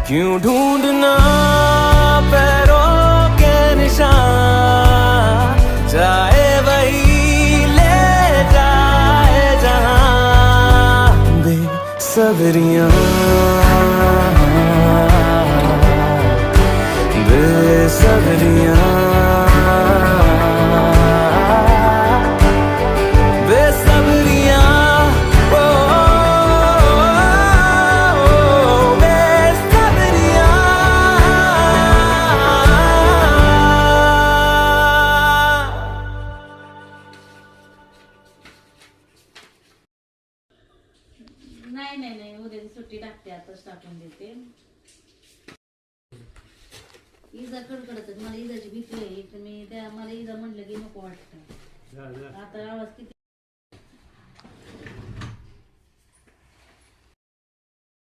क्यों ढूंढना पैरों के निशान, जाए वही ले जाए जहां। बेसब्रियां बेसब्रियां बेसब्रियां ओ बेसब्रियां। नाही नाही नाही, उद्याची सुट्टी टाकते, आताच टाकून देते. इजा कडकडत, मला इजाची भीती आहे, तर मी त्या मला इजा म्हणलं की नको वाटतं. आता आवाज किती